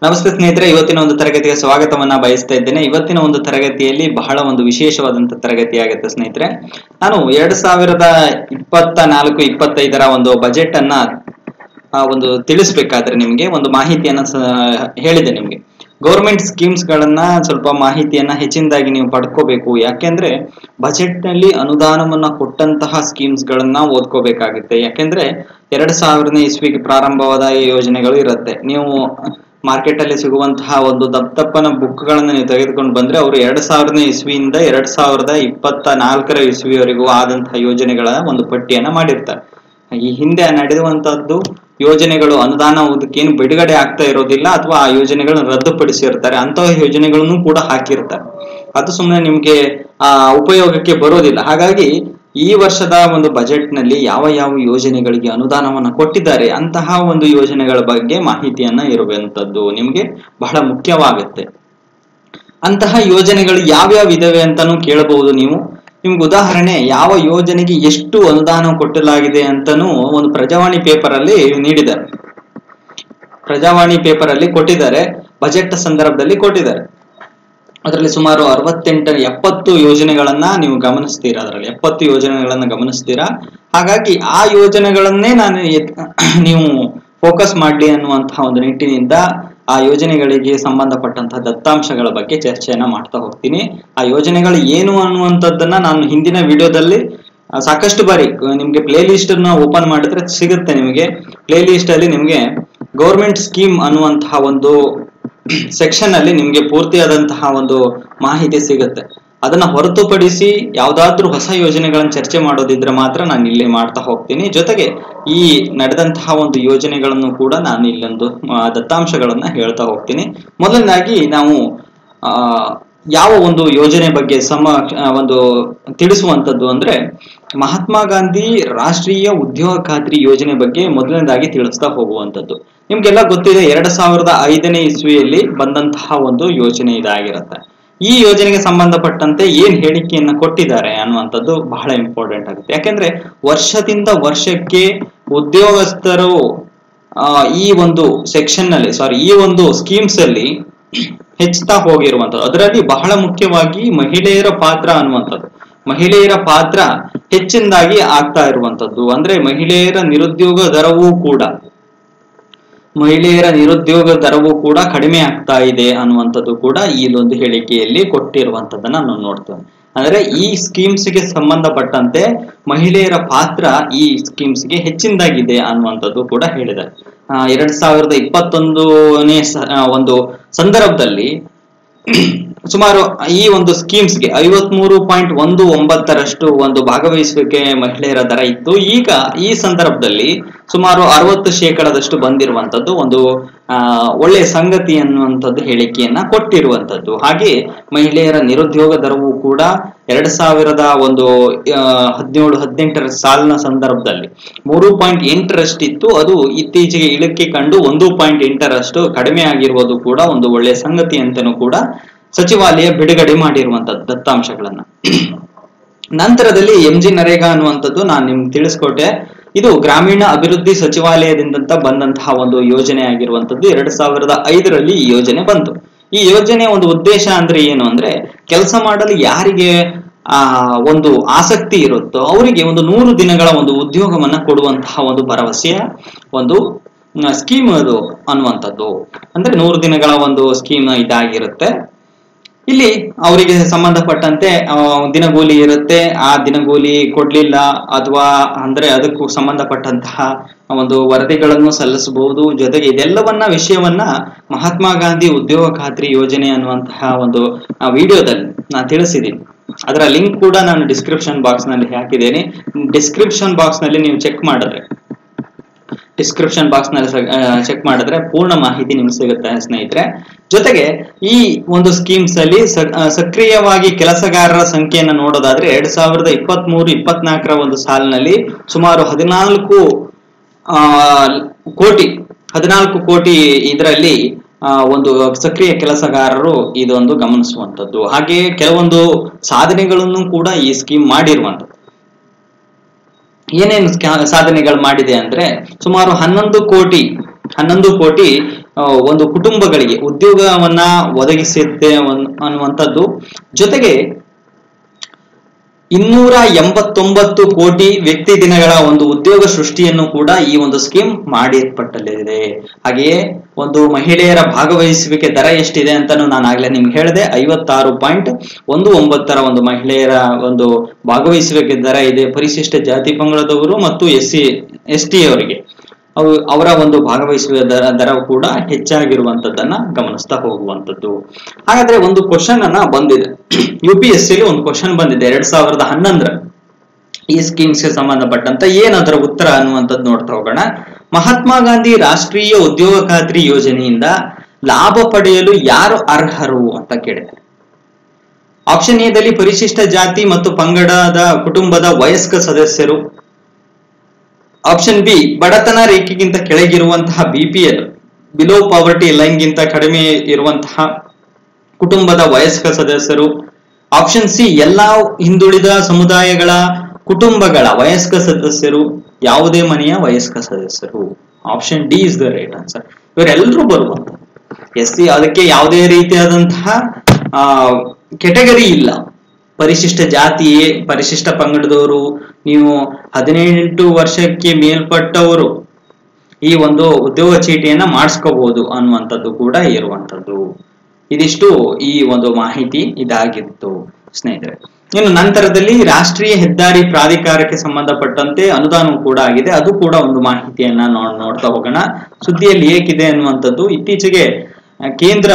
ನಮಸ್ತೆ ಸ್ನೇಹಿತರೆ, ಇವತ್ತಿನ ಒಂದು ತರಗತಿಗೆ ಸ್ವಾಗತವನ್ನ ಬಯಸ್ತಾ ಇದ್ದೇನೆ. ಇವತ್ತಿನ ಒಂದು ತರಗತಿಯಲ್ಲಿ ಬಹಳ ಒಂದು ವಿಶೇಷವಾದಂತಹ ತರಗತಿ ಆಗುತ್ತೆ ಸ್ನೇಹಿತರೆ. ನಾನು 2024-25 ಒಂದು ಬಜೆಟ್ ಅನ್ನ ಒಂದು ತಿಳಿಸ್ಬೇಕಾದ್ರೆ ನಿಮ್ಗೆ ಒಂದು ಮಾಹಿತಿಯನ್ನ ಹೇಳಿದೆ. ನಿಮ್ಗೆ ಗೌರ್ಮೆಂಟ್ ಸ್ಕೀಮ್ಸ್ ಗಳನ್ನ ಸ್ವಲ್ಪ ಮಾಹಿತಿಯನ್ನ ಹೆಚ್ಚಿನದಾಗಿ ನೀವು ಪಡ್ಕೋಬೇಕು. ಯಾಕೆಂದ್ರೆ ಬಜೆಟ್ ನಲ್ಲಿ ಅನುದಾನವನ್ನ ಕೊಟ್ಟಂತಹ ಸ್ಕೀಮ್ಸ್ ಗಳನ್ನ ಓದ್ಕೋಬೇಕಾಗುತ್ತೆ. ಯಾಕೆಂದ್ರೆ 2000ನೇ ಇಸ್ವಿಗೆ ಪ್ರಾರಂಭವಾದ ಯೋಜನೆಗಳು ಇರುತ್ತೆ. ನೀವು ಮಾರ್ಕೆಟ್ ಅಲ್ಲಿ ಸಿಗುವಂತಹ ಒಂದು ದಪ್ಪನ ಬುಕ್ ಗಳನ್ನ ನೀವು ತೆಗೆದುಕೊಂಡು ಬಂದ್ರೆ ಅವರು 2000ನೇ ಇಸ್ವಿಯಿಂದ 2024ರ ಇಸ್ವಿವರೆಗೂ ಆದಂತಹ ಯೋಜನೆಗಳ ಒಂದು ಪಟ್ಟಿಯನ್ನ ಮಾಡಿರ್ತಾರೆ. ಈ ಹಿಂದೆ ನಡೆಯುವಂತಹದ್ದು ಯೋಜನೆಗಳು ಅನುದಾನ ಏನು ಬಿಡುಗಡೆ ಆಗ್ತಾ ಇರೋದಿಲ್ಲ, ಅಥವಾ ಆ ಯೋಜನೆಗಳನ್ನು ರದ್ದುಪಡಿಸಿರ್ತಾರೆ. ಅಂತಹ ಯೋಜನೆಗಳನ್ನು ಕೂಡ ಹಾಕಿರ್ತಾರೆ. ಅದು ಸುಮ್ಮನೆ ನಿಮ್ಗೆ ಉಪಯೋಗಕ್ಕೆ ಬರೋದಿಲ್ಲ. ಹಾಗಾಗಿ ಈ ವರ್ಷದ ಒಂದು ಬಜೆಟ್ ನಲ್ಲಿ ಯಾವ ಯಾವ ಯೋಜನೆಗಳಿಗೆ ಅನುದಾನವನ್ನ ಕೊಟ್ಟಿದ್ದಾರೆ ಅಂತಹ ಒಂದು ಯೋಜನೆಗಳ ಬಗ್ಗೆ ಮಾಹಿತಿಯನ್ನ ಇರುವಂತದ್ದು ನಿಮ್ಗೆ ಬಹಳ ಮುಖ್ಯವಾಗುತ್ತೆ. ಅಂತಹ ಯೋಜನೆಗಳು ಯಾವ್ಯಾವ ಇದಾವೆ ಅಂತಾನು ಕೇಳಬಹುದು ನೀವು. ನಿಮ್ಗೆ ಉದಾಹರಣೆ, ಯಾವ ಯೋಜನೆಗೆ ಎಷ್ಟು ಅನುದಾನ ಕೊಟ್ಟಲಾಗಿದೆ ಅಂತಾನು ಒಂದು ಪ್ರಜಾವಾಣಿ ಪೇಪರ್ ಅಲ್ಲಿ ನೀಡಿದ್ದಾರೆ. ಪ್ರಜಾವಾಣಿ ಪೇಪರ್ ಅಲ್ಲಿ ಕೊಟ್ಟಿದ್ದಾರೆ, ಬಜೆಟ್ ಸಂದರ್ಭದಲ್ಲಿ ಕೊಟ್ಟಿದ್ದಾರೆ. ಅದರಲ್ಲಿ ಸುಮಾರು 70 ಯೋಜನೆಗಳನ್ನ ನೀವು ಗಮನಿಸ್ತೀರಾ. ಅದರಲ್ಲಿ 70 ಯೋಜನೆಗಳನ್ನ ಗಮನಿಸ್ತೀರಾ. ಹಾಗಾಗಿ ಆ ಯೋಜನೆಗಳನ್ನೇ ನಾನು ನೀವು ಫೋಕಸ್ ಮಾಡ್ಲಿ ಅನ್ನುವಂತಹ ಒಂದು ನಿಟ್ಟಿನಿಂದ ಆ ಯೋಜನೆಗಳಿಗೆ ಸಂಬಂಧಪಟ್ಟಂತಹ ದತ್ತಾಂಶಗಳ ಬಗ್ಗೆ ಚರ್ಚೆಯನ್ನ ಮಾಡ್ತಾ ಹೋಗ್ತೀನಿ. ಆ ಯೋಜನೆಗಳು ಏನು ಅನ್ನುವಂಥದ್ದನ್ನ ನಾನು ಹಿಂದಿನ ವಿಡಿಯೋದಲ್ಲಿ ಸಾಕಷ್ಟು ಬಾರಿ ನಿಮ್ಗೆ ಪ್ಲೇ ಲಿಸ್ಟ್ ಅನ್ನ ಓಪನ್ ಮಾಡಿದ್ರೆ ಸಿಗುತ್ತೆ. ನಿಮಗೆ ಪ್ಲೇ ಲಿಸ್ಟ್ ಅಲ್ಲಿ ನಿಮ್ಗೆ ಗೌರ್ಮೆಂಟ್ ಸ್ಕೀಮ್ ಅನ್ನುವಂತಹ ಒಂದು ಸೆಕ್ಷನ್ ಅಲ್ಲಿ ನಿಮ್ಗೆ ಪೂರ್ತಿಯಾದಂತಹ ಒಂದು ಮಾಹಿತಿ ಸಿಗುತ್ತೆ. ಅದನ್ನ ಹೊರತುಪಡಿಸಿ ಯಾವ್ದಾದ್ರೂ ಹೊಸ ಯೋಜನೆಗಳನ್ನ ಚರ್ಚೆ ಮಾಡೋದಿದ್ರೆ ಮಾತ್ರ ನಾನು ಇಲ್ಲಿ ಮಾಡ್ತಾ ಹೋಗ್ತೀನಿ. ಜೊತೆಗೆ ಈ ನಡೆದಂತಹ ಒಂದು ಯೋಜನೆಗಳನ್ನು ಕೂಡ ನಾನು ಇಲ್ಲೊಂದು ದತ್ತಾಂಶಗಳನ್ನ ಹೇಳ್ತಾ ಹೋಗ್ತೀನಿ. ಮೊದಲನೇದಾಗಿ ನಾವು ಯಾವ ಒಂದು ಯೋಜನೆ ಬಗ್ಗೆ ಒಂದು ತಿಳಿಸುವಂತದ್ದು ಅಂದ್ರೆ ಮಹಾತ್ಮ ಗಾಂಧಿ ರಾಷ್ಟ್ರೀಯ ಉದ್ಯೋಗ ಖಾತ್ರಿ ಯೋಜನೆ ಬಗ್ಗೆ ಮೊದಲನೇದಾಗಿ ತಿಳಿಸ್ತಾ ಹೋಗುವಂತದ್ದು. ನಿಮ್ಗೆಲ್ಲ ಗೊತ್ತಿದೆ, 2005ನೇ ಇಸ್ವಿಯಲ್ಲಿ ಬಂದಂತಹ ಒಂದು ಯೋಜನೆ ಇದಾಗಿರುತ್ತೆ. ಈ ಯೋಜನೆಗೆ ಸಂಬಂಧಪಟ್ಟಂತೆ ಏನ್ ಹೇಳಿಕೆಯನ್ನ ಕೊಟ್ಟಿದ್ದಾರೆ ಅನ್ನುವಂಥದ್ದು ಬಹಳ ಇಂಪಾರ್ಟೆಂಟ್ ಆಗುತ್ತೆ. ಯಾಕೆಂದ್ರೆ ವರ್ಷದಿಂದ ವರ್ಷಕ್ಕೆ ಉದ್ಯೋಗಸ್ಥರು ಈ ಒಂದು ಸೆಕ್ಷನ್ ನಲ್ಲಿ ಈ ಒಂದು ಸ್ಕೀಮ್ಸ್ ಅಲ್ಲಿ ಹೆಚ್ಚುತ್ತಾ ಹೋಗಿರುವಂಥದ್ದು. ಅದರಲ್ಲಿ ಬಹಳ ಮುಖ್ಯವಾಗಿ ಮಹಿಳೆಯರ ಪಾತ್ರ ಅನ್ನುವಂಥದ್ದು, ಮಹಿಳೆಯರ ಪಾತ್ರ ಹೆಚ್ಚಿನದಾಗಿ ಆಗ್ತಾ ಇರುವಂತದ್ದು. ಅಂದ್ರೆ ಮಹಿಳೆಯರ ನಿರುದ್ಯೋಗ ದರವೂ ಕೂಡ ಕಡಿಮೆ ಆಗ್ತಾ ಇದೆ ಅನ್ನುವಂಥದ್ದು ಕೂಡ ಈ ಒಂದು ಹೇಳಿಕೆಯಲ್ಲಿ ಕೊಟ್ಟಿರುವಂತದ್ದನ್ನ ನಾವು ನೋಡ್ತೇವೆ. ಅಂದ್ರೆ ಈ ಸ್ಕೀಮ್ಸ್ಗೆ ಸಂಬಂಧಪಟ್ಟಂತೆ ಮಹಿಳೆಯರ ಪಾತ್ರ ಈ ಸ್ಕೀಮ್ಸ್ಗೆ ಹೆಚ್ಚಿನದಾಗಿದೆ ಅನ್ನುವಂಥದ್ದು ಕೂಡ ಹೇಳಿದ್ದಾರೆ. 2021ನೇ ಒಂದು ಸಂದರ್ಭದಲ್ಲಿ ಸುಮಾರು ಈ ಒಂದು ಸ್ಕೀಮ್ಸ್ಗೆ 53.19% ಒಂದು ಭಾಗವಹಿಸುವಿಕೆ ಮಹಿಳೆಯರ ದರ ಇತ್ತು. ಈಗ ಈ ಸಂದರ್ಭದಲ್ಲಿ ಸುಮಾರು 60% ಬಂದಿರುವಂತದ್ದು ಒಂದು ಒಳ್ಳೆಯ ಸಂಗತಿ ಅನ್ನುವಂಥದ್ದು ಹೇಳಿಕೆಯನ್ನ ಕೊಟ್ಟಿರುವಂತದ್ದು. ಹಾಗೆ ಮಹಿಳೆಯರ ನಿರುದ್ಯೋಗ ದರವು ಕೂಡ 2017-18 ಸಾಲಿನ ಸಂದರ್ಭದಲ್ಲಿ 3.8% ಇತ್ತು. ಅದು ಇತ್ತೀಚೆಗೆ ಇಳಿಕೆ ಕಂಡು 1.8% ಕಡಿಮೆ ಆಗಿರುವುದು ಕೂಡ ಒಂದು ಒಳ್ಳೆಯ ಸಂಗತಿ ಅಂತನೂ ಕೂಡ ಸಚಿವಾಲಯ ಬಿಡುಗಡೆ ಮಾಡಿರುವಂತದ್ದು ದತ್ತಾಂಶಗಳನ್ನ. ನಂತರದಲ್ಲಿ MG ನರೇಗಾ ಅನ್ನುವಂಥದ್ದು ನಾನು ನಿಮ್ಗೆ ತಿಳಿಸ್ಕೊಟ್ಟೆ. ಇದು ಗ್ರಾಮೀಣ ಅಭಿವೃದ್ಧಿ ಸಚಿವಾಲಯದಿಂದ ಬಂದಂತಹ ಒಂದು ಯೋಜನೆ ಆಗಿರುವಂತದ್ದು. 2005ರಲ್ಲಿ ಈ ಯೋಜನೆ ಬಂತು. ಈ ಯೋಜನೆಯ ಒಂದು ಉದ್ದೇಶ ಅಂದ್ರೆ ಏನು ಅಂದ್ರೆ, ಕೆಲಸ ಮಾಡಲು ಯಾರಿಗೆ ಒಂದು ಆಸಕ್ತಿ ಇರುತ್ತೋ ಅವರಿಗೆ ಒಂದು 100 ದಿನಗಳ ಒಂದು ಉದ್ಯೋಗವನ್ನ ಕೊಡುವಂತಹ ಒಂದು ಭರವಸೆಯ ಒಂದು ಸ್ಕೀಮ್ ಅದು ಅನ್ನುವಂಥದ್ದು. ಅಂದ್ರೆ 100 ದಿನಗಳ ಒಂದು ಸ್ಕೀಮ್ ಇದಾಗಿರುತ್ತೆ. ಇಲ್ಲಿ ಅವರಿಗೆ ಸಂಬಂಧಪಟ್ಟಂತೆ ದಿನಗೂಲಿ ಇರುತ್ತೆ. ಆ ದಿನಗೂಲಿ ಕೊಡ್ಲಿಲ್ಲ ಅಥವಾ ಅಂದ್ರೆ ಅದಕ್ಕೂ ಸಂಬಂಧಪಟ್ಟಂತಹ ಒಂದು ವರದಿಗಳನ್ನು ಸಲ್ಲಿಸಬಹುದು. ಜೊತೆಗೆ ಇದೆಲ್ಲವನ್ನ ವಿಷಯವನ್ನ ಮಹಾತ್ಮ ಗಾಂಧಿ ಉದ್ಯೋಗ ಖಾತ್ರಿ ಯೋಜನೆ ಅನ್ನುವಂತಹ ಒಂದು ವಿಡಿಯೋದಲ್ಲಿ ನಾನು ತಿಳಿಸಿದ್ದೀನಿ. ಅದರ ಲಿಂಕ್ ಕೂಡ ನಾನು ಡಿಸ್ಕ್ರಿಪ್ಷನ್ ಬಾಕ್ಸ್ ನಲ್ಲಿ ಹಾಕಿದ್ದೇನೆ. ಡಿಸ್ಕ್ರಿಪ್ಷನ್ ಬಾಕ್ಸ್ ನಲ್ಲಿ ನೀವು ಚೆಕ್ ಮಾಡಿದ್ರೆ ಪೂರ್ಣ ಮಾಹಿತಿ ನಿಮ್ಗೆ ಸಿಗುತ್ತೆ ಸ್ನೇಹಿತರೆ. ಜೊತೆಗೆ ಈ ಒಂದು ಸ್ಕೀಮ್ಸ್ ಅಲ್ಲಿ ಸಕ್ರಿಯವಾಗಿ ಕೆಲಸಗಾರರ ಸಂಖ್ಯೆಯನ್ನು ನೋಡೋದಾದ್ರೆ 2023-24ರ ಒಂದು ಸಾಲಿನಲ್ಲಿ ಸುಮಾರು 14 ಕೋಟಿ ಇದರಲ್ಲಿ ಒಂದು ಸಕ್ರಿಯ ಕೆಲಸಗಾರರು ಇದೊಂದು ಗಮನಿಸುವಂತದ್ದು. ಹಾಗೆ ಕೆಲವೊಂದು ಸಾಧನೆಗಳನ್ನು ಕೂಡ ಈ ಸ್ಕೀಮ್ ಮಾಡಿರುವಂತದ್ದು. ಏನೇನು ಸಾಧನೆಗಳು ಮಾಡಿದೆ ಅಂದ್ರೆ ಸುಮಾರು 11 ಕೋಟಿ 11 ಕೋಟಿ ಒಂದು ಕುಟುಂಬಗಳಿಗೆ ಉದ್ಯೋಗವನ್ನ ಒದಗಿಸುತ್ತೆ ಅನ್ನುವಂಥದ್ದು. ಜೊತೆಗೆ 289 ಕೋಟಿ ವ್ಯಕ್ತಿ ದಿನಗಳ ಒಂದು ಉದ್ಯೋಗ ಸೃಷ್ಟಿಯನ್ನು ಕೂಡ ಈ ಒಂದು ಸ್ಕೀಮ್ ಮಾಡಿರ್ಪಟ್ಟಲಿದೆ. ಹಾಗೆಯೇ ಒಂದು ಮಹಿಳೆಯರ ಭಾಗವಹಿಸುವಿಕೆ ದರ ಎಷ್ಟಿದೆ ಅಂತಾನು ನಾನು ಆಗ್ಲೇ ನಿಮ್ಗೆ ಹೇಳಿದೆ. 56.19 ಒಂದು ಮಹಿಳೆಯರ ಒಂದು ಭಾಗವಹಿಸುವಿಕೆ ದರ ಇದೆ ಪರಿಶಿಷ್ಟ ಜಾತಿ ಪಂಗಡದವರು ಮತ್ತು SC/ST ಅವರಿಗೆ. ಅವರ ಒಂದು ಭಾಗವಹಿಸುವ ದರ ಕೂಡ ಹೆಚ್ಚಾಗಿರುವಂತದ್ದನ್ನ ಗಮನಿಸ್ತಾ ಹೋಗುವಂತದ್ದು. ಹಾಗಾದ್ರೆ ಒಂದು ಕ್ವಶನ್ ಅನ್ನ ಬಂದಿದೆ, UPSC ಒಂದು ಕ್ವಶನ್ ಬಂದಿದೆ 2011 ಈ ಸ್ಕೀಮ್ಸ್ಗೆ ಸಂಬಂಧಪಟ್ಟಂತ ಏನದರ ಉತ್ತರ ಅನ್ನುವಂಥದ್ದು ನೋಡ್ತಾ ಹೋಗೋಣ. ಮಹಾತ್ಮ ಗಾಂಧಿ ರಾಷ್ಟ್ರೀಯ ಉದ್ಯೋಗ ಖಾತ್ರಿ ಯೋಜನೆಯಿಂದ ಲಾಭ ಪಡೆಯಲು ಯಾರು ಅರ್ಹರು ಅಂತ ಕೇಳಿದೆ. ಆಪ್ಷನ್ ಎ ದಲ್ಲಿ ಪರಿಶಿಷ್ಟ ಜಾತಿ ಮತ್ತು ಪಂಗಡದ ಕುಟುಂಬದ ವಯಸ್ಕ ಸದಸ್ಯರು. ಆಪ್ಷನ್ ಬಿ ಬಡತನ ರೇಖೆಗಿಂತ ಕೆಳಗಿರುವಂತಹ BPL ಬಿಲೋ ಪಾವರ್ಟಿ ಲೈನ್ ಗಿಂತ ಕಡಿಮೆ ಇರುವಂತಹ ಕುಟುಂಬದ ವಯಸ್ಕ ಸದಸ್ಯರು. ಆಪ್ಷನ್ ಸಿ ಎಲ್ಲಾ ಹಿಂದುಳಿದ ಸಮುದಾಯಗಳ ಕುಟುಂಬಗಳ ವಯಸ್ಕ ಸದಸ್ಯರು, ಯಾವುದೇ ಮನೆಯ ವಯಸ್ಕ ಸದಸ್ಯರು. Option D is the right answer. ಇವರೆಲ್ಲರೂ ಬರುವಂತ SC ಅದಕ್ಕೆ ಯಾವುದೇ ರೀತಿಯಾದಂತಹ ಕೆಟಗರಿ ಇಲ್ಲ. ಪರಿಶಿಷ್ಟ ಜಾತಿಯೇ, ಪರಿಶಿಷ್ಟ ಪಂಗಡದವರು, ನೀವು 18 ವರ್ಷಕ್ಕೆ ಮೇಲ್ಪಟ್ಟವರು ಈ ಒಂದು ಉದ್ಯೋಗ ಚೀಟಿಯನ್ನ ಮಾಡಿಸ್ಕೋಬಹುದು ಅನ್ನುವಂಥದ್ದು ಕೂಡ ಇರುವಂತದ್ದು. ಇದಿಷ್ಟು ಈ ಒಂದು ಮಾಹಿತಿ ಇದಾಗಿತ್ತು ಸ್ನೇಹಿತರೆ. ಇನ್ನು ನಂತರದಲ್ಲಿ ರಾಷ್ಟ್ರೀಯ ಹೆದ್ದಾರಿ ಪ್ರಾಧಿಕಾರಕ್ಕೆ ಸಂಬಂಧಪಟ್ಟಂತೆ ಅನುದಾನ ಕೂಡ ಆಗಿದೆ, ಅದು ಕೂಡ ಒಂದು ಮಾಹಿತಿಯನ್ನ ನೋಡ್ತಾ ಹೋಗೋಣ. ಸುದ್ದಿಯಲ್ಲಿ ಏಕಿದೆ ಅನ್ನುವಂಥದ್ದು, ಇತ್ತೀಚೆಗೆ ಕೇಂದ್ರ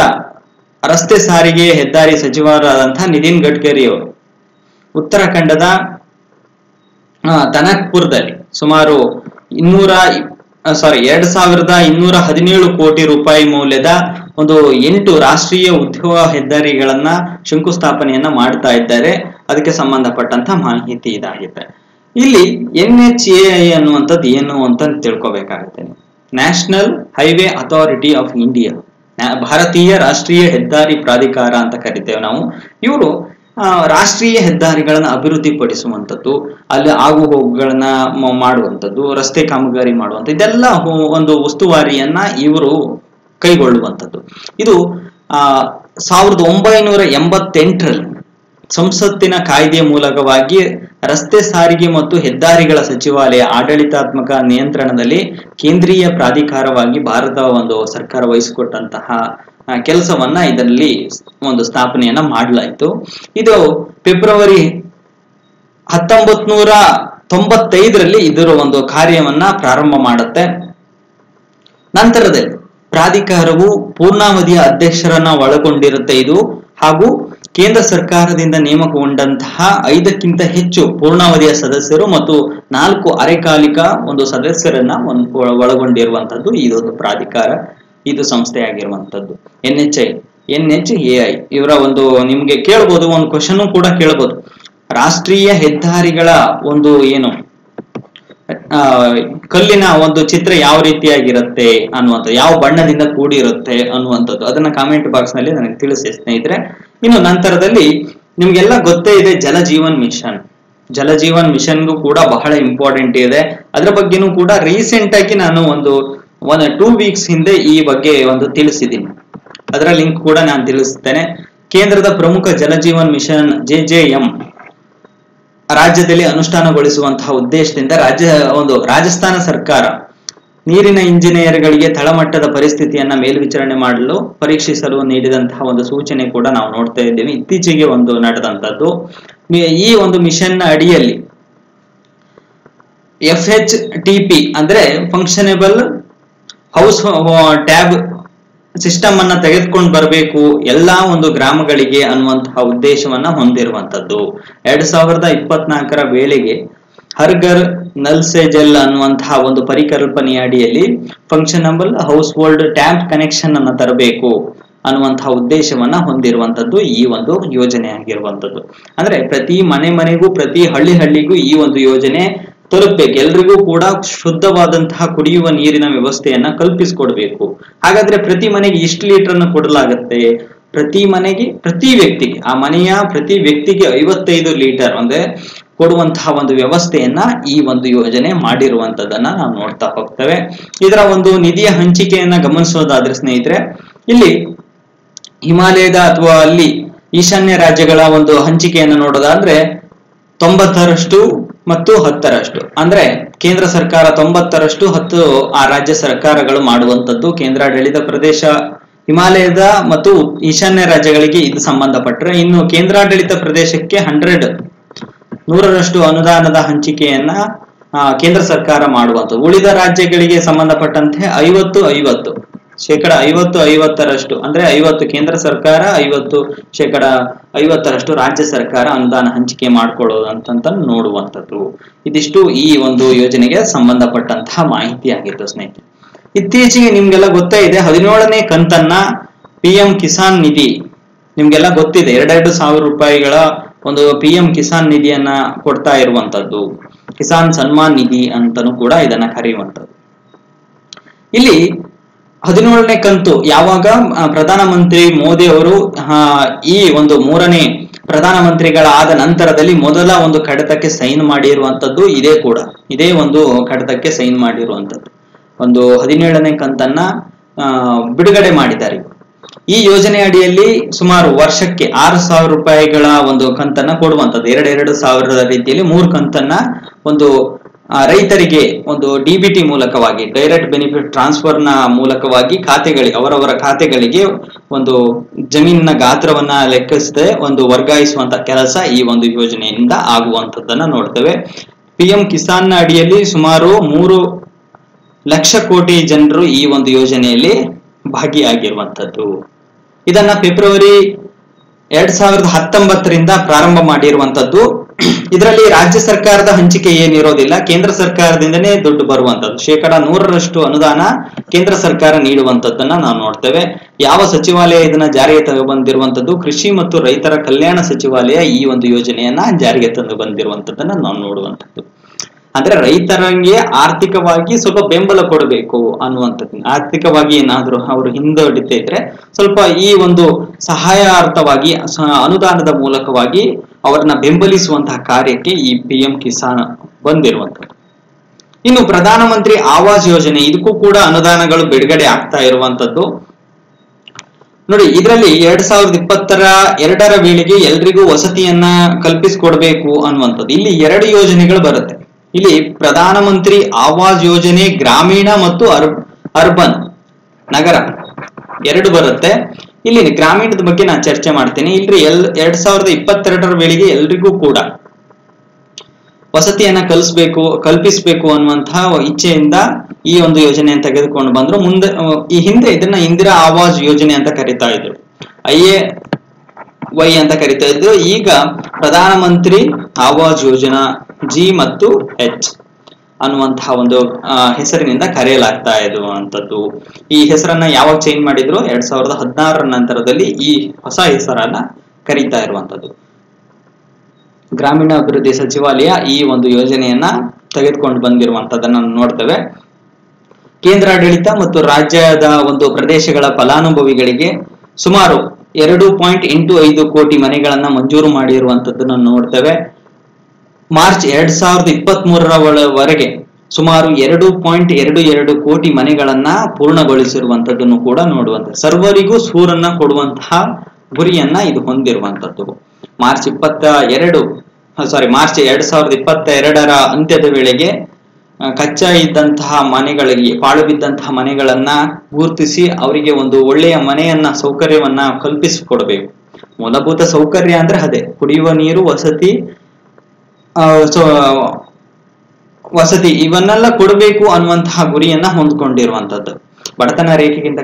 ರಸ್ತೆ ಸಾರಿಗೆ ಹೆದ್ದಾರಿ ಸಚಿವರಾದಂತಹ ನಿತಿನ್ ಗಡ್ಕರಿ ಅವರು ಉತ್ತರಾಖಂಡದ ತನಕ್ಪುರದಲ್ಲಿ ಸುಮಾರು 2217 ಕೋಟಿ ರೂಪಾಯಿ ಮೌಲ್ಯದ ಒಂದು 8 ರಾಷ್ಟ್ರೀಯ ಉದ್ಯೋಗ ಹೆದ್ದಾರಿಗಳನ್ನ ಶಂಕುಸ್ಥಾಪನೆಯನ್ನ ಮಾಡ್ತಾ ಇದ್ದಾರೆ. ಅದಕ್ಕೆ ಸಂಬಂಧಪಟ್ಟಂತ ಮಾಹಿತಿ ಇದಾಗಿದೆ. ಇಲ್ಲಿ NHAI ಅನ್ನುವಂಥದ್ದು ಏನು ಅಂತ ತಿಳ್ಕೊಬೇಕಾಗುತ್ತೆ. National highway authority of India, ಭಾರತೀಯ ರಾಷ್ಟ್ರೀಯ ಹೆದ್ದಾರಿ ಪ್ರಾಧಿಕಾರ ಅಂತ ಕರಿತೇವೆ ನಾವು. ಇವರು ರಾಷ್ಟ್ರೀಯ ಹೆದ್ದಾರಿಗಳನ್ನ ಅಭಿವೃದ್ಧಿ ಪಡಿಸುವಂಥದ್ದು, ಅಲ್ಲಿ ಆಗು ಹೋಗುಗಳನ್ನ ಮಾಡುವಂಥದ್ದು, ರಸ್ತೆ ಕಾಮಗಾರಿ ಮಾಡುವಂಥದ್ದು, ಇದೆಲ್ಲ ಒಂದು ಉಸ್ತುವಾರಿಯನ್ನ ಇವರು ಕೈಗೊಳ್ಳುವಂಥದ್ದು. ಇದು 1988ರಲ್ಲಿ ಸಂಸತ್ತಿನ ಕಾಯ್ದೆಯ ಮೂಲಕವಾಗಿ ರಸ್ತೆ ಸಾರಿಗೆ ಮತ್ತು ಹೆದ್ದಾರಿಗಳ ಸಚಿವಾಲಯ ಆಡಳಿತಾತ್ಮಕ ನಿಯಂತ್ರಣದಲ್ಲಿ ಕೇಂದ್ರೀಯ ಪ್ರಾಧಿಕಾರವಾಗಿ ಭಾರತ ಒಂದು ಸರ್ಕಾರ ವಹಿಸಿಕೊಟ್ಟಂತಹ ಕೆಲಸವನ್ನ ಇದರಲ್ಲಿ ಒಂದು ಸ್ಥಾಪನೆಯನ್ನ ಮಾಡಲಾಯಿತು. ಇದು ಫೆಬ್ರವರಿ 1995ರಲ್ಲಿ ಇದರ ಒಂದು ಕಾರ್ಯವನ್ನ ಪ್ರಾರಂಭ ಮಾಡುತ್ತೆ. ನಂತರದಲ್ಲಿ ಪ್ರಾಧಿಕಾರವು ಪೂರ್ಣಾವಧಿಯ ಅಧ್ಯಕ್ಷರನ್ನ ಒಳಗೊಂಡಿರುತ್ತೆ ಇದು, ಹಾಗೂ ಕೇಂದ್ರ ಸರ್ಕಾರದಿಂದ ನೇಮಕಗೊಂಡಂತಹ 5ಕ್ಕಿಂತ ಹೆಚ್ಚು ಪೂರ್ಣಾವಧಿಯ ಸದಸ್ಯರು ಮತ್ತು 4 ಅರೆಕಾಲಿಕ ಒಂದು ಸದಸ್ಯರನ್ನ ಒಳಗೊಂಡಿರುವಂತದ್ದು ಇದೊಂದು ಪ್ರಾಧಿಕಾರ, ಇದು ಸಂಸ್ಥೆಯಾಗಿರುವಂತದ್ದು. NHAI ಇವರ ಒಂದು ನಿಮ್ಗೆ ಕೇಳಬಹುದು, ಒಂದು ಕ್ವಶನ್ ಕೂಡ ಕೇಳಬಹುದು, ರಾಷ್ಟ್ರೀಯ ಹೆದ್ದಾರಿಗಳ ಒಂದು ಏನು ಕಲ್ಲಿನ ಒಂದು ಚಿತ್ರ ಯಾವ ರೀತಿಯಾಗಿರುತ್ತೆ ಅನ್ನುವಂಥದ್ದು, ಯಾವ ಬಣ್ಣದಿಂದ ಕೂಡಿರುತ್ತೆ ಅನ್ನುವಂಥದ್ದು, ಅದನ್ನ ಕಾಮೆಂಟ್ ಬಾಕ್ಸ್ ನಲ್ಲಿ ನನಗೆ ತಿಳಿಸಿ ಸ್ನೇಹಿತರೆ. ಇನ್ನು ನಂತರದಲ್ಲಿ ನಿಮ್ಗೆಲ್ಲ ಗೊತ್ತೇ ಇದೆ ಜಲಜೀವನ್ ಮಿಷನ್. ಜಲಜೀವನ್ ಮಿಷನ್ಗೂ ಕೂಡ ಬಹಳ ಇಂಪಾರ್ಟೆಂಟ್ ಇದೆ. ಅದರ ಬಗ್ಗೆನೂ ಕೂಡ ರೀಸೆಂಟ್ ಆಗಿ ನಾನು ಒಂದು 2 ವೀಕ್ಸ್ ಹಿಂದೆ ಈ ಬಗ್ಗೆ ಒಂದು ತಿಳಿಸಿದ್ದೀನಿ. ಅದರ ಲಿಂಕ್ ಕೂಡ ನಾನು ತಿಳಿಸ್ತೇನೆ. ಕೇಂದ್ರದ ಪ್ರಮುಖ ಜಲಜೀವನ್ ಮಿಷನ್ JJM ರಾಜ್ಯದಲ್ಲಿ ಅನುಷ್ಠಾನಗೊಳಿಸುವಂತಹ ಉದ್ದೇಶದಿಂದ ರಾಜಸ್ಥಾನ ಸರ್ಕಾರ ನೀರಿನ ಇಂಜಿನಿಯರ್ಗಳಿಗೆ ತಳಮಟ್ಟದ ಪರಿಸ್ಥಿತಿಯನ್ನ ಮೇಲ್ವಿಚಾರಣೆ ಮಾಡಲು ಪರೀಕ್ಷಿಸಲು ನೀಡಿದಂತಹ ಒಂದು ಸೂಚನೆ ಕೂಡ ನಾವು ನೋಡ್ತಾ ಇದ್ದೇವೆ. ಇತ್ತೀಚೆಗೆ ಒಂದು ನಡೆದಂತದ್ದು. ಈ ಒಂದು ಮಿಷನ್ ನ ಅಡಿಯಲ್ಲಿ FHTP ಅಂದ್ರೆ ಫಂಕ್ಷನೇಬಲ್ ಹೌಸ್ ಟ್ಯಾಬ್ ಸಿಸ್ಟಮ್ ಅನ್ನ ತೆಗೆದುಕೊಂಡು ಬರಬೇಕು ಎಲ್ಲಾ ಒಂದು ಗ್ರಾಮಗಳಿಗೆ ಅನ್ನುವಂತಹ ಉದ್ದೇಶವನ್ನ ಹೊಂದಿರುವಂತದ್ದು. 2024ರ ವೇಳೆಗೆ ಹರ್ಘರ್ ನಲ್ ಸೆ ಜಲ್ ಅನ್ನುವಂತಹ ಒಂದು ಪರಿಕಲ್ಪನೆಯ ಅಡಿಯಲ್ಲಿ ಫಂಕ್ಷನಬಲ್ ಹೌಸ್ ಹೋಲ್ಡ್ ಟ್ಯಾಪ್ ಕನೆಕ್ಷನ್ ಅನ್ನ ತರಬೇಕು ಅನ್ನುವಂತಹ ಉದ್ದೇಶವನ್ನ ಹೊಂದಿರುವಂತದ್ದು ಈ ಒಂದು ಯೋಜನೆ ಆಗಿರುವಂತದ್ದು. ಅಂದ್ರೆ ಪ್ರತಿ ಮನೆಗೂ ಪ್ರತಿ ಹಳ್ಳಿಗೂ ಈ ಒಂದು ಯೋಜನೆ ತಲುಪಬೇಕು, ಎಲ್ರಿಗೂ ಕೂಡ ಶುದ್ಧವಾದಂತಹ ಕುಡಿಯುವ ನೀರಿನ ವ್ಯವಸ್ಥೆಯನ್ನ ಕಲ್ಪಿಸಿಕೊಡ್ಬೇಕು. ಹಾಗಾದ್ರೆ ಪ್ರತಿ ಮನೆಗೆ ಇಷ್ಟು ಲೀಟರ್ ಅನ್ನು ಕೊಡಲಾಗುತ್ತೆ, ಪ್ರತಿ ಮನೆಗೆ ಪ್ರತಿ ವ್ಯಕ್ತಿಗೆ ಆ ಮನೆಯ ಪ್ರತಿ ವ್ಯಕ್ತಿಗೆ 55 ಲೀಟರ್ ಅಂದ್ರೆ ಕೊಡುವಂತಹ ಒಂದು ವ್ಯವಸ್ಥೆಯನ್ನ ಈ ಒಂದು ಯೋಜನೆ ಮಾಡಿರುವಂತದನ್ನ ನಾವು ನೋಡ್ತಾ ಹೋಗ್ತೇವೆ. ಇದರ ಒಂದು ನಿಧಿಯ ಹಂಚಿಕೆಯನ್ನ ಗಮನಿಸೋದಾದ್ರೆ ಸ್ನೇಹಿತರೆ, ಇಲ್ಲಿ ಹಿಮಾಲಯದ ಅಥವಾ ಅಲ್ಲಿ ಈಶಾನ್ಯ ರಾಜ್ಯಗಳ ಒಂದು ಹಂಚಿಕೆಯನ್ನು ನೋಡೋದಾದ್ರೆ 90ರಷ್ಟು ಮತ್ತು 10ರಷ್ಟು, ಅಂದ್ರೆ ಕೇಂದ್ರ ಸರ್ಕಾರ 90ರಷ್ಟು, 10 ಆ ರಾಜ್ಯ ಸರ್ಕಾರಗಳು ಮಾಡುವಂತದ್ದು. ಕೇಂದ್ರಾಡಳಿತ ಪ್ರದೇಶ ಹಿಮಾಲಯದ ಮತ್ತು ಈಶಾನ್ಯ ರಾಜ್ಯಗಳಿಗೆ ಇದು ಸಂಬಂಧಪಟ್ಟರೆ, ಇನ್ನು ಕೇಂದ್ರಾಡಳಿತ ಪ್ರದೇಶಕ್ಕೆ 100ರಷ್ಟು ಅನುದಾನದ ಹಂಚಿಕೆಯನ್ನ ಕೇಂದ್ರ ಸರ್ಕಾರ ಮಾಡುವಂಥದ್ದು. ಉಳಿದ ರಾಜ್ಯಗಳಿಗೆ ಸಂಬಂಧಪಟ್ಟಂತೆ 50-50 ಶೇಕಡ 50-50ರಷ್ಟು, ಅಂದ್ರೆ 50 ಕೇಂದ್ರ ಸರ್ಕಾರ, 50% ರಾಜ್ಯ ಸರ್ಕಾರ ಅನುದಾನ ಹಂಚಿಕೆ ಮಾಡ್ಕೊಳ್ಳೋದಂತ ನೋಡುವಂಥದ್ದು. ಇದಿಷ್ಟು ಈ ಒಂದು ಯೋಜನೆಗೆ ಸಂಬಂಧಪಟ್ಟಂತಹ ಮಾಹಿತಿ ಆಗಿತ್ತು ಸ್ನೇಹಿತರೆ. ಇತ್ತೀಚೆಗೆ ನಿಮ್ಗೆಲ್ಲ ಗೊತ್ತೇ ಇದೆ, 17ನೇ ಕಂತನ್ನ PM ಕಿಸಾನ್ ನಿಧಿ, ನಿಮ್ಗೆಲ್ಲ ಗೊತ್ತಿದೆ, 2,000 ರೂಪಾಯಿಗಳ ಒಂದು PM ಕಿಸಾನ್ ನಿಧಿಯನ್ನ ಕೊಡ್ತಾ ಇರುವಂತದ್ದು. ಕಿಸಾನ್ ಸನ್ಮಾನ್ ನಿಧಿ ಅಂತನೂ ಕೂಡ ಇದನ್ನ ಕರೆಯುವಂಥದ್ದು. ಇಲ್ಲಿ 17ನೇ ಕಂತು ಯಾವಾಗ ಪ್ರಧಾನಮಂತ್ರಿ ಮೋದಿ ಅವರು ಈ ಒಂದು 3ನೇ ಪ್ರಧಾನಮಂತ್ರಿಗಳಾದ ನಂತರದಲ್ಲಿ ಮೊದಲ ಒಂದು ಕಡತಕ್ಕೆ ಸೈನ್ ಮಾಡಿರುವಂತದ್ದು ಇದೇ ಒಂದು ಕಡತಕ್ಕೆ ಸೈನ್ ಮಾಡಿರುವಂತದ್ದು. ಒಂದು 17ನೇ ಕಂತನ್ನ ಬಿಡುಗಡೆ ಮಾಡಿದ್ದಾರೆ. ಈ ಯೋಜನೆ ಅಡಿಯಲ್ಲಿ ಸುಮಾರು ವರ್ಷಕ್ಕೆ 6,000 ರೂಪಾಯಿಗಳ ಒಂದು ಕಂತನ್ನ ಕೊಡುವಂತದ್ದು. 2,000 ರೀತಿಯಲ್ಲಿ 3 ಕಂತನ್ನ ಒಂದು ರೈತರಿಗೆ ಒಂದು DBT ಮೂಲಕವಾಗಿ, ಡೈರೆಕ್ಟ್ ಬೆನಿಫಿಟ್ ಟ್ರಾನ್ಸ್ಫರ್ ನ ಮೂಲಕವಾಗಿ ಅವರವರ ಖಾತೆಗಳಿಗೆ ಒಂದು ಜಮೀನಿನ ಗಾತ್ರವನ್ನ ಲೆಕ್ಕಿಸದೆ ಒಂದು ವರ್ಗಾಯಿಸುವಂತ ಕೆಲಸ ಈ ಒಂದು ಯೋಜನೆಯಿಂದ ಆಗುವಂತದ್ದನ್ನ ನೋಡ್ತೇವೆ. PM ಕಿಸಾನ್ ನ ಅಡಿಯಲ್ಲಿ ಸುಮಾರು 3 ಲಕ್ಷ ಕೋಟಿ ಜನರು ಈ ಒಂದು ಯೋಜನೆಯಲ್ಲಿ ಭಾಗಿಯಾಗಿರುವಂತದ್ದು. ಇದನ್ನ ಫೆಬ್ರವರಿ 2019ರಿಂದ ಪ್ರಾರಂಭ ಮಾಡಿರುವಂತದ್ದು. ಇದರಲ್ಲಿ ರಾಜ್ಯ ಸರ್ಕಾರದ ಹಂಚಿಕೆ ಏನಿರೋದಿಲ್ಲ, ಕೇಂದ್ರ ಸರ್ಕಾರದಿಂದನೇ ದುಡ್ಡು ಬರುವಂತದ್ದು. ಶೇಕಡ 100ರಷ್ಟು ಅನುದಾನ ಕೇಂದ್ರ ಸರ್ಕಾರ ನೀಡುವಂತದ್ದನ್ನ ನಾವು ನೋಡ್ತೇವೆ. ಯಾವ ಸಚಿವಾಲಯ ಇದನ್ನ ಜಾರಿಗೆ ತಂದು ಬಂದಿರುವಂತದ್ದು? ಕೃಷಿ ಮತ್ತು ರೈತರ ಕಲ್ಯಾಣ ಸಚಿವಾಲಯ ಈ ಒಂದು ಯೋಜನೆಯನ್ನ ಜಾರಿಗೆ ತಂದು ಬಂದಿರುವಂತದ್ದನ್ನ ನಾವು ನೋಡುವಂತದ್ದು. ಅಂದ್ರೆ ರೈತರಿಗೆ ಆರ್ಥಿಕವಾಗಿ ಸ್ವಲ್ಪ ಬೆಂಬಲ ಕೊಡಬೇಕು ಅನ್ನುವಂಥದ್ದು. ಆರ್ಥಿಕವಾಗಿ ಏನಾದ್ರು ಅವರು ಹಿಂದೊಡಿತಾ ಇದ್ರೆ ಸ್ವಲ್ಪ ಈ ಒಂದು ಸಹಾಯಾರ್ಥವಾಗಿ ಅನುದಾನದ ಮೂಲಕವಾಗಿ ಅವರನ್ನ ಬೆಂಬಲಿಸುವಂತಹ ಕಾರ್ಯಕ್ಕೆ ಈ PM ಕಿಸಾನ್ ಬಂದಿರುವಂತದ್ದು. ಇನ್ನು ಪ್ರಧಾನಮಂತ್ರಿ ಆವಾಸ್ ಯೋಜನೆ, ಇದಕ್ಕೂ ಕೂಡ ಅನುದಾನಗಳು ಬಿಡುಗಡೆ ಆಗ್ತಾ ಇರುವಂತದ್ದು. ನೋಡಿ, ಇದರಲ್ಲಿ 2022ರ ವೇಳೆಗೆ ಎಲ್ರಿಗೂ ವಸತಿಯನ್ನ ಕಲ್ಪಿಸಿಕೊಡ್ಬೇಕು ಅನ್ನುವಂಥದ್ದು. ಇಲ್ಲಿ 2 ಯೋಜನೆಗಳು ಬರುತ್ತೆ. ಇಲ್ಲಿ ಪ್ರಧಾನಮಂತ್ರಿ ಆವಾಸ್ ಯೋಜನೆ ಗ್ರಾಮೀಣ ಮತ್ತು ಅರ್ಬನ್, ನಗರ 2 ಬರುತ್ತೆ. ಇಲ್ಲಿ ಗ್ರಾಮೀಣದ ಬಗ್ಗೆ ನಾನು ಚರ್ಚೆ ಮಾಡ್ತೀನಿ. ಇಲ್ಲಿ 2022ರ ವೇಳೆಗೆ ಎಲ್ರಿಗೂ ಕೂಡ ವಸತಿಯನ್ನ ಕಲ್ಪಿಸಬೇಕು ಅನ್ನುವಂತಹ ಇಚ್ಛೆಯಿಂದ ಈ ಒಂದು ಯೋಜನೆಯನ್ನು ತೆಗೆದುಕೊಂಡು ಬಂದ್ರು. ಈ ಹಿಂದೆ ಇದನ್ನ ಇಂದಿರಾ ಆವಾಸ್ ಯೋಜನೆ ಅಂತ ಕರಿತಾ ಇದ್ರು, IAY ಅಂತ ಕರಿತಾ ಇದ್ರು. ಈಗ ಪ್ರಧಾನಮಂತ್ರಿ ಆವಾಸ್ ಯೋಜನಾ G ಮತ್ತು H ಅನ್ನುವಂತಹ ಒಂದು ಹೆಸರಿನಿಂದ ಕರೆಯಲಾಗ್ತಾ ಇರುವಂತದ್ದು. ಈ ಹೆಸರನ್ನ ಯಾವಾಗ ಚೇಂಜ್ ಮಾಡಿದ್ರು? 2016ರ ನಂತರದಲ್ಲಿ ಈ ಹೊಸ ಹೆಸರನ್ನ ಕರೀತಾ ಇರುವಂತದ್ದು. ಗ್ರಾಮೀಣಾಭಿವೃದ್ಧಿ ಸಚಿವಾಲಯ ಈ ಒಂದು ಯೋಜನೆಯನ್ನ ತೆಗೆದುಕೊಂಡು ಬಂದಿರುವಂತದನ್ನ ನೋಡ್ತೇವೆ. ಕೇಂದ್ರಾಡಳಿತ ಮತ್ತು ರಾಜ್ಯದ ಒಂದು ಪ್ರದೇಶಗಳ ಫಲಾನುಭವಿಗಳಿಗೆ ಸುಮಾರು 2.85 ಕೋಟಿ ಮನೆಗಳನ್ನ ಮಂಜೂರು ಮಾಡಿರುವಂತದ್ದನ್ನು ನೋಡ್ತೇವೆ. ಮಾರ್ಚ್ 2023ರವರೆಗೆ ಸುಮಾರು 2.22 ಕೋಟಿ ಮನೆಗಳನ್ನ ಪೂರ್ಣಗೊಳಿಸಿರುವಂತದ್ದನ್ನು ಕೂಡ ನೋಡುವಂತ, ಸರ್ವರಿಗೂ ಸೂರನ್ನ ಕೊಡುವಂತಹ ಗುರಿಯನ್ನ ಇದು ಹೊಂದಿರುವಂತದ್ದು. ಮಾರ್ಚ್ 2022ರ ಅಂತ್ಯದ ವೇಳೆಗೆ ಕಚ್ಚಾ ಇದ್ದಂತಹ ಮನೆಗಳಿಗೆ, ಪಾಳು ಬಿದ್ದಂತಹ ಮನೆಗಳನ್ನ ಗುರುತಿಸಿ ಅವರಿಗೆ ಒಂದು ಒಳ್ಳೆಯ ಮನೆಯನ್ನ ಸೌಕರ್ಯವನ್ನ ಕಲ್ಪಿಸಿಕೊಡ್ಬೇಕು. ಮೂಲಭೂತ ಸೌಕರ್ಯ ಅಂದ್ರೆ ಅದೇ ಕುಡಿಯುವ ನೀರು, ವಸತಿ ಇವನ್ನೆಲ್ಲ ಕೊಡಬೇಕು ಅನ್ನುವಂತಹ ಗುರಿಯನ್ನ ಹೊಂದ್ಕೊಂಡಿರುವಂತದ್ದು. ಬಡತನ ರೇಖೆಗಿಂತ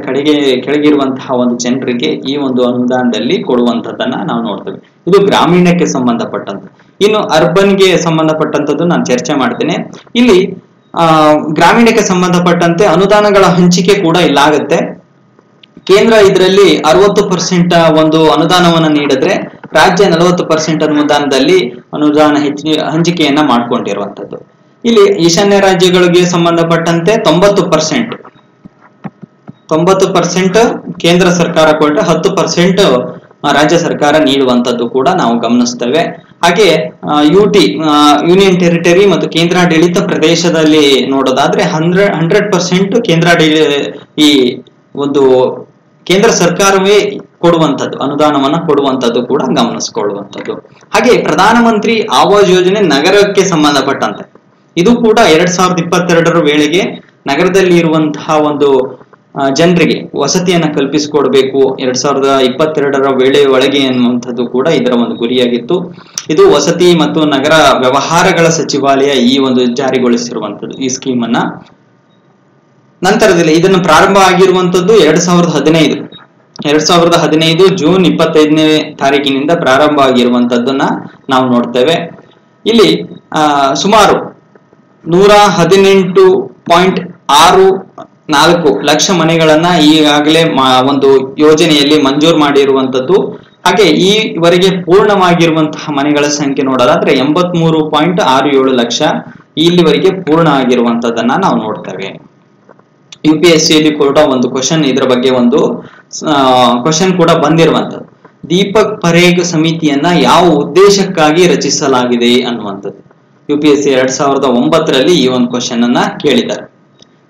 ಕೆಳಗಿರುವಂತಹ ಒಂದು ಜನರಿಗೆ ಈ ಒಂದು ಅನುದಾನದಲ್ಲಿ ಕೊಡುವಂತದ್ದನ್ನ ನಾವು ನೋಡ್ತೇವೆ. ಇದು ಗ್ರಾಮೀಣಕ್ಕೆ ಸಂಬಂಧಪಟ್ಟಂತೆ. ಇನ್ನು ಅರ್ಬನ್ಗೆ ಸಂಬಂಧಪಟ್ಟಂತದ್ದು ನಾನು ಚರ್ಚೆ ಮಾಡ್ತೇನೆ. ಇಲ್ಲಿ ಗ್ರಾಮೀಣಕ್ಕೆ ಸಂಬಂಧಪಟ್ಟಂತೆ ಅನುದಾನಗಳ ಹಂಚಿಕೆ ಕೂಡ ಇಲ್ಲಾಗತ್ತೆ. ಕೇಂದ್ರ ಇದರಲ್ಲಿ 60% ಒಂದು ಅನುದಾನವನ್ನ ನೀಡಿದ್ರೆ ರಾಜ್ಯ 40% ಅನುದಾನದಲ್ಲಿ ಹಂಚಿಕೆಯನ್ನ ಮಾಡ್ಕೊಂಡಿರುವಂತದ್ದು. ಇಲ್ಲಿ ಈಶಾನ್ಯ ರಾಜ್ಯಗಳಿಗೆ ಸಂಬಂಧಪಟ್ಟಂತೆ 90% ಕೇಂದ್ರ ಸರ್ಕಾರ ಕೊಟ್ಟರೆ 10% ರಾಜ್ಯ ಸರ್ಕಾರ ನೀಡುವಂತದ್ದು ಕೂಡ ನಾವು ಗಮನಿಸ್ತೇವೆ. ಹಾಗೆ UT ಯೂನಿಯನ್ ಟೆರಿಟರಿ ಮತ್ತು ಕೇಂದ್ರಾಡಳಿತ ಪ್ರದೇಶದಲ್ಲಿ ನೋಡೋದಾದ್ರೆ 100% ಈ ಒಂದು ಕೇಂದ್ರ ಸರ್ಕಾರವೇ ಕೊಡುವಂಥದ್ದು, ಅನುದಾನವನ್ನ ಕೊಡುವಂಥದ್ದು ಕೂಡ ಗಮನಿಸಿಕೊಳ್ಳುವಂಥದ್ದು. ಹಾಗೆ ಪ್ರಧಾನಮಂತ್ರಿ ಆವಾಸ್ ಯೋಜನೆ ನಗರಕ್ಕೆ ಸಂಬಂಧಪಟ್ಟಂತೆ ಇದು ಕೂಡ 2022 ವೇಳೆಗೆ ನಗರದಲ್ಲಿ ಇರುವಂತಹ ಒಂದು ಜನರಿಗೆ ವಸತಿಯನ್ನ ಕಲ್ಪಿಸಿಕೊಡ್ಬೇಕು 2022 ವೇಳೆ ಒಳಗೆ ಎನ್ನುವಂಥದ್ದು ಕೂಡ ಇದರ ಒಂದು ಗುರಿಯಾಗಿತ್ತು. ಇದು ವಸತಿ ಮತ್ತು ನಗರ ವ್ಯವಹಾರಗಳ ಸಚಿವಾಲಯ ಈ ಒಂದು ಜಾರಿಗೊಳಿಸಿರುವಂಥದ್ದು ಈ ಸ್ಕೀಮ್ ಅನ್ನ. ನಂತರದಲ್ಲಿ ಇದನ್ನು ಪ್ರಾರಂಭ ಆಗಿರುವಂತದ್ದು 2015 ಜೂನ್ 25ನೇ ತಾರೀಕಿನಿಂದ ಪ್ರಾರಂಭ ಆಗಿರುವಂತದ್ದನ್ನ ನಾವು ನೋಡ್ತೇವೆ. ಇಲ್ಲಿ ಸುಮಾರು 118.64 ಲಕ್ಷ ಮನೆಗಳನ್ನ ಈಗಾಗಲೇ ಒಂದು ಯೋಜನೆಯಲ್ಲಿ ಮಂಜೂರು ಮಾಡಿರುವಂತದ್ದು. ಹಾಗೆ ಈವರೆಗೆ ಪೂರ್ಣವಾಗಿರುವಂತಹ ಮನೆಗಳ ಸಂಖ್ಯೆ ನೋಡೋದಾದ್ರೆ 83.67 ಲಕ್ಷ ಇಲ್ಲಿವರೆಗೆ ಪೂರ್ಣ ಆಗಿರುವಂತದ್ದನ್ನ ನಾವು ನೋಡ್ತೇವೆ. UPSCಯಲ್ಲಿ ಕೂಡ ಒಂದು ಕ್ವಶನ್ ಇದರ ಬಗ್ಗೆ ಒಂದು ಕ್ವಶನ್ ಕೂಡ ಬಂದಿರುವಂತದ್ದು. ದೀಪಕ್ ಪರೇಖ್ ಸಮಿತಿಯನ್ನ ಯಾವ ಉದ್ದೇಶಕ್ಕಾಗಿ ರಚಿಸಲಾಗಿದೆ ಅನ್ನುವಂಥದ್ದು. UPSC 2009ರಲ್ಲಿ ಈ ಒಂದು ಕ್ವಶನ್ ಅನ್ನ ಕೇಳಿದ್ದಾರೆ.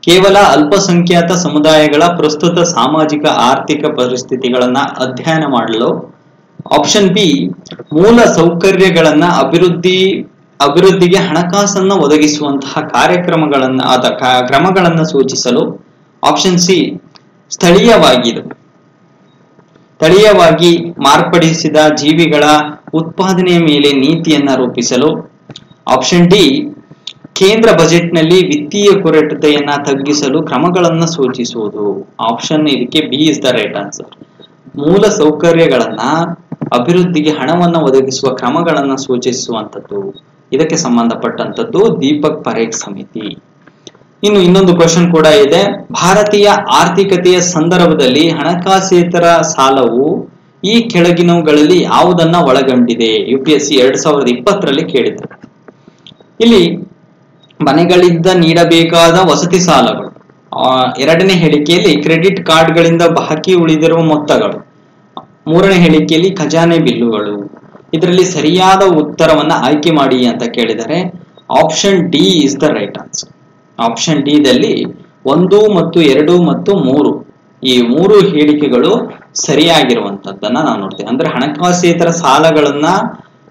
ಕೇವಲ ಅಲ್ಪಸಂಖ್ಯಾತ ಸಮುದಾಯಗಳ ಪ್ರಸ್ತುತ ಸಾಮಾಜಿಕ ಆರ್ಥಿಕ ಪರಿಸ್ಥಿತಿಗಳನ್ನ ಅಧ್ಯಯನ ಮಾಡಲು. ಆಪ್ಷನ್ ಬಿ, ಮೂಲ ಸೌಕರ್ಯಗಳನ್ನ ಅಭಿವೃದ್ಧಿಗೆ ಹಣಕಾಸನ್ನ ಒದಗಿಸುವಂತಹ ಕ್ರಮಗಳನ್ನ ಸೂಚಿಸಲು. ಆಪ್ಷನ್ ಸಿ, ಸ್ಥಳೀಯವಾಗಿ ಮಾರ್ಪಡಿಸಿದ ಜೀವಿಗಳ ಉತ್ಪಾದನೆಯ ಮೇಲೆ ನೀತಿಯನ್ನ ರೂಪಿಸಲು. ಆಪ್ಷನ್ ಡಿ, ಕೇಂದ್ರ ಬಜೆಟ್ನಲ್ಲಿ ವಿತ್ತೀಯ ಕೊರತೆಯನ್ನ ತಗ್ಗಿಸಲು ಕ್ರಮಗಳನ್ನ ಸೂಚಿಸುವುದು. ಆಪ್ಷನ್ ಇದಕ್ಕೆ B is the right answer. ಮೂಲ ಸೌಕರ್ಯಗಳನ್ನ ಅಭಿವೃದ್ಧಿಗೆ ಹಣವನ್ನ ಒದಗಿಸುವ ಕ್ರಮಗಳನ್ನ ಸೂಚಿಸುವಂಥದ್ದು. ಇದಕ್ಕೆ ಸಂಬಂಧಪಟ್ಟಂತದ್ದು ದೀಪಕ್ ಪರೇಖ್ ಸಮಿತಿ. ಇನ್ನೊಂದು ಕ್ವಶನ್ ಕೂಡ ಇದೆ. ಭಾರತೀಯ ಆರ್ಥಿಕತೆಯ ಸಂದರ್ಭದಲ್ಲಿ ಹಣಕಾಸೇತರ ಸಾಲವು ಈ ಕೆಳಗಿನವುಗಳಲ್ಲಿ ಯಾವುದನ್ನ ಒಳಗೊಂಡಿದೆ? UPSC 2020ರಲ್ಲಿ ಕೇಳಿದ್ದಾರೆ. ಇಲ್ಲಿ ಮನೆಗಳಿಂದ ನೀಡಬೇಕಾದ ವಸತಿ ಸಾಲಗಳು, ಎರಡನೇ ಹೇಳಿಕೆಯಲ್ಲಿ ಕ್ರೆಡಿಟ್ ಕಾರ್ಡ್ಗಳಿಂದ ಬಾಕಿ ಉಳಿದಿರುವ ಮೊತ್ತಗಳು, ಮೂರನೇ ಹೇಳಿಕೆಯಲ್ಲಿ ಖಜಾನೆ ಬಿಲ್ಲುಗಳು. ಇದರಲ್ಲಿ ಸರಿಯಾದ ಉತ್ತರವನ್ನ ಆಯ್ಕೆ ಮಾಡಿ ಅಂತ ಕೇಳಿದರೆ option D is the right answer. Option D ದಲ್ಲಿ 1 ಮತ್ತು 2 ಮತ್ತು 3 ಈ 3 ಹೇಳಿಕೆಗಳು ಸರಿಯಾಗಿರುವಂತದ್ದನ್ನ ನಾವು ನೋಡ್ತೇವೆ. ಅಂದ್ರೆ ಹಣಕಾಸೇತರ ಸಾಲಗಳನ್ನ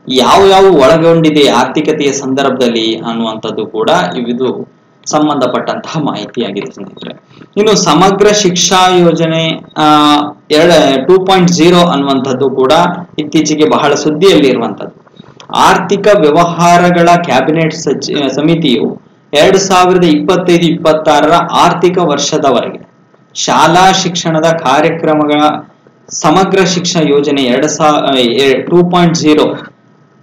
ಯಾವ ಒಳಗೊಂಡಿದೆ ಆರ್ಥಿಕತೆಯ ಸಂದರ್ಭದಲ್ಲಿ ಅನ್ನುವಂಥದ್ದು ಕೂಡ ಇದು ಸಂಬಂಧಪಟ್ಟಂತಹ ಮಾಹಿತಿಯಾಗಿದೆ ಸ್ನೇಹಿತರೆ. ಇನ್ನು ಸಮಗ್ರ ಶಿಕ್ಷಾ ಯೋಜನೆ 2.0 ಅನ್ನುವಂಥದ್ದು ಕೂಡ ಇತ್ತೀಚೆಗೆ ಬಹಳ ಸುದ್ದಿಯಲ್ಲಿ ಇರುವಂತದ್ದು. ಆರ್ಥಿಕ ವ್ಯವಹಾರಗಳ ಕ್ಯಾಬಿನೆಟ್ ಸಮಿತಿಯು 2025-26ರ ಆರ್ಥಿಕ ವರ್ಷದವರೆಗೆ ಶಾಲಾ ಶಿಕ್ಷಣದ ಕಾರ್ಯಕ್ರಮಗಳ ಸಮಗ್ರ ಶಿಕ್ಷಾ ಯೋಜನೆ 2.0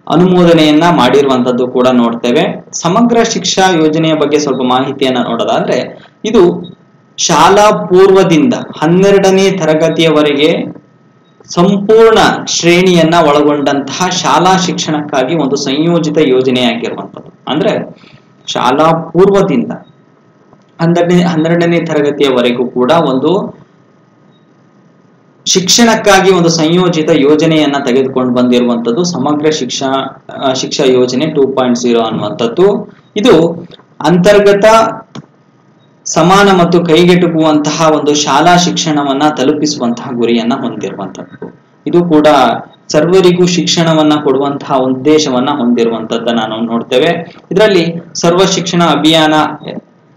ಅನುಮೋದನೆಯನ್ನ ಮಾಡಿರುವಂತದ್ದು ಕೂಡ ನೋಡ್ತೇವೆ. ಸಮಗ್ರ ಶಿಕ್ಷಾ ಯೋಜನೆಯ ಬಗ್ಗೆ ಸ್ವಲ್ಪ ಮಾಹಿತಿಯನ್ನ ನೋಡೋದಾದ್ರೆ ಇದು ಶಾಲಾ ಪೂರ್ವದಿಂದ 12ನೇ ತರಗತಿಯವರೆಗೆ ಸಂಪೂರ್ಣ ಶ್ರೇಣಿಯನ್ನ ಒಳಗೊಂಡಂತಹ ಶಾಲಾ ಶಿಕ್ಷಣಕ್ಕಾಗಿ ಒಂದು ಸಂಯೋಜಿತ ಯೋಜನೆಯಾಗಿರುವಂಥದ್ದು. ಅಂದ್ರೆ ಶಾಲಾ ಪೂರ್ವದಿಂದ 12ನೇ ತರಗತಿಯವರೆಗೂ ಕೂಡ ಒಂದು ಶಿಕ್ಷಣಕ್ಕಾಗಿ ಒಂದು ಸಂಯೋಜಿತ ಯೋಜನೆಯನ್ನ ತೆಗೆದುಕೊಂಡು ಬಂದಿರುವಂತದ್ದು ಸಮಗ್ರ ಶಿಕ್ಷಾ ಯೋಜನೆ 2.0 ಅನ್ನುವಂಥದ್ದು. ಇದು ಅಂತರ್ಗತ ಸಮಾನ ಮತ್ತು ಕೈಗೆಟುಕುವಂತಹ ಒಂದು ಶಾಲಾ ಶಿಕ್ಷಣವನ್ನ ತಲುಪಿಸುವಂತಹ ಗುರಿಯನ್ನ ಹೊಂದಿರುವಂತದ್ದು. ಇದು ಕೂಡ ಸರ್ವರಿಗೂ ಶಿಕ್ಷಣವನ್ನ ಕೊಡುವಂತಹ ಉದ್ದೇಶವನ್ನ ಹೊಂದಿರುವಂತದ್ದನ್ನ ನಾವು ನೋಡ್ತೇವೆ. ಇದರಲ್ಲಿ ಸರ್ವ ಶಿಕ್ಷಣ ಅಭಿಯಾನ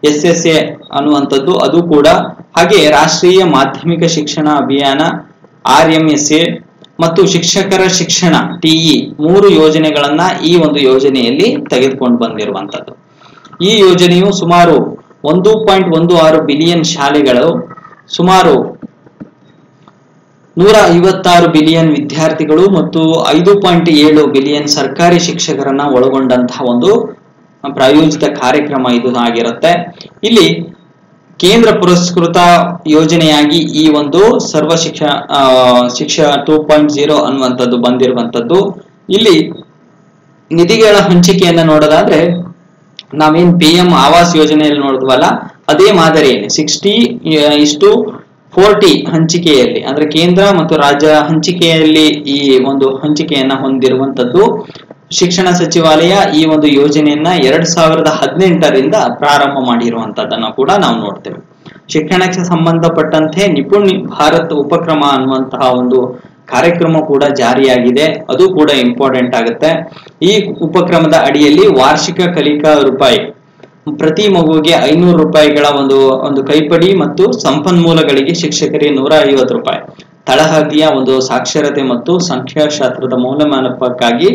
SSA ಅನ್ನುವಂಥದ್ದು ಅದು ಕೂಡ, ಹಾಗೆ ರಾಷ್ಟ್ರೀಯ ಮಾಧ್ಯಮಿಕ ಶಿಕ್ಷಣ ಅಭಿಯಾನ RMSA ಮತ್ತು ಶಿಕ್ಷಕರ ಶಿಕ್ಷಣ TE 3 ಯೋಜನೆಗಳನ್ನ ಈ ಒಂದು ಯೋಜನೆಯಲ್ಲಿ ತೆಗೆದುಕೊಂಡು ಬಂದಿರುವಂತದ್ದು. ಈ ಯೋಜನೆಯು ಸುಮಾರು 1.16 ಬಿಲಿಯನ್ ಶಾಲೆಗಳು, ಸುಮಾರು 156 ಬಿಲಿಯನ್ ವಿದ್ಯಾರ್ಥಿಗಳು ಮತ್ತು 5.7 ಬಿಲಿಯನ್ ಸರ್ಕಾರಿ ಶಿಕ್ಷಕರನ್ನ ಒಳಗೊಂಡಂತಹ ಒಂದು ಪ್ರಾಯೋಜಿತ ಕಾರ್ಯಕ್ರಮ ಇದು ಆಗಿರುತ್ತೆ. ಇಲ್ಲಿ ಕೇಂದ್ರ ಪುರಸ್ಕೃತ ಯೋಜನೆಯಾಗಿ ಈ ಒಂದು ಸರ್ವ ಶಿಕ್ಷಾ 2.0 ಅನ್ನುವಂಥದ್ದು ಬಂದಿರುವಂತದ್ದು. ಇಲ್ಲಿ ನಿಧಿಗಳ ಹಂಚಿಕೆಯನ್ನ ನೋಡೋದಾದ್ರೆ ನಾವೇನ್ PM ಆವಾಸ್ ಯೋಜನೆಯಲ್ಲಿ ನೋಡಿದ್ವಲ್ಲ ಅದೇ ಮಾದರಿಯಲ್ಲಿ 60:40 ಹಂಚಿಕೆಯಲ್ಲಿ, ಅಂದ್ರೆ ಕೇಂದ್ರ ಮತ್ತು ರಾಜ್ಯ ಹಂಚಿಕೆಯಲ್ಲಿ ಈ ಒಂದು ಹಂಚಿಕೆಯನ್ನ ಹೊಂದಿರುವಂತದ್ದು. ಶಿಕ್ಷಣ ಸಚಿವಾಲಯ ಈ ಒಂದು ಯೋಜನೆಯನ್ನ 2018ರಿಂದ ಪ್ರಾರಂಭ ಮಾಡಿರುವಂತದ್ದನ್ನ ಕೂಡ ನಾವು ನೋಡ್ತೇವೆ. ಶಿಕ್ಷಣಕ್ಕೆ ಸಂಬಂಧಪಟ್ಟಂತೆ ನಿಪುಣ್ ಭಾರತ್ ಉಪಕ್ರಮ ಅನ್ನುವಂತಹ ಒಂದು ಕಾರ್ಯಕ್ರಮ ಕೂಡ ಜಾರಿಯಾಗಿದೆ. ಅದು ಕೂಡ ಇಂಪಾರ್ಟೆಂಟ್ ಆಗುತ್ತೆ. ಈ ಉಪಕ್ರಮದ ಅಡಿಯಲ್ಲಿ ವಾರ್ಷಿಕ ಕಲಿಕಾ ರೂಪಾಯಿ ಪ್ರತಿ ಮಗುವಿಗೆ 500 ರೂಪಾಯಿಗಳ ಒಂದು ಕೈಪಡಿ ಮತ್ತು ಸಂಪನ್ಮೂಲಗಳಿಗೆ ಶಿಕ್ಷಕರಿಗೆ 150 ರೂಪಾಯಿ, ತಳಹದಿಯ ಒಂದು ಸಾಕ್ಷರತೆ ಮತ್ತು ಸಂಖ್ಯಾಶಾಸ್ತ್ರದ ಮೌಲ್ಯಮಾಪನಕ್ಕಾಗಿ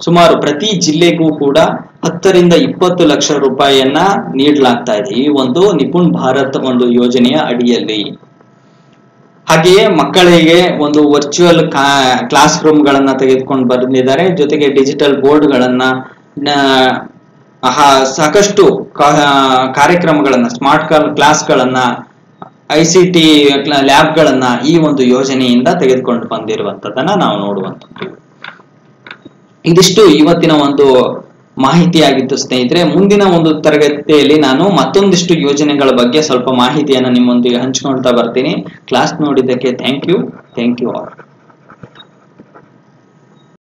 ಸುಮಾರು ಪ್ರತಿ ಜಿಲ್ಲೆಗೂ ಕೂಡ 10 ರಿಂದ 20 ಲಕ್ಷ ರೂಪಾಯಿಯನ್ನ ನೀಡಲಾಗ್ತಾ ಇದೆ ಈ ಒಂದು ನಿಪುಣ್ ಭಾರತ್ ಒಂದು ಯೋಜನೆಯ ಅಡಿಯಲ್ಲಿ. ಹಾಗೆಯೇ ಮಕ್ಕಳಿಗೆ ಒಂದು ವರ್ಚುವಲ್ ಕ್ಲಾಸ್ ರೂಮ್ ಗಳನ್ನ ತೆಗೆದುಕೊಂಡು ಬಂದಿದ್ದಾರೆ. ಜೊತೆಗೆ ಡಿಜಿಟಲ್ ಬೋರ್ಡ್ ಗಳನ್ನ ಸಾಕಷ್ಟು ಕಾರ್ಯಕ್ರಮಗಳನ್ನ, ಸ್ಮಾರ್ಟ್ ಕ್ಲಾಸ್ ಗಳನ್ನ, ICT ಲ್ಯಾಬ್ ಗಳನ್ನ ಈ ಒಂದು ಯೋಜನೆಯಿಂದ ತೆಗೆದುಕೊಂಡು ಬಂದಿರುವಂತದನ್ನ ನಾವು ನೋಡುವಂಥದ್ದು. ಇದಿಷ್ಟು ಇವತ್ತಿನ ಒಂದು ಮಾಹಿತಿಯಾಗಿತ್ತು ಸ್ನೇಹಿತರೆ. ಮುಂದಿನ ಒಂದು ತರಗತಿಯಲ್ಲಿ ನಾನು ಮತ್ತೊಂದಿಷ್ಟು ಯೋಜನೆಗಳ ಬಗ್ಗೆ ಸ್ವಲ್ಪ ಮಾಹಿತಿಯನ್ನು ನಿಮ್ಮೊಂದಿಗೆ ಹಂಚಿಕೊಳ್ತಾ ಬರ್ತೀನಿ. ಕ್ಲಾಸ್ ನೋಡಿದ್ದಕ್ಕೆ ಥ್ಯಾಂಕ್ ಯು ಆಲ್.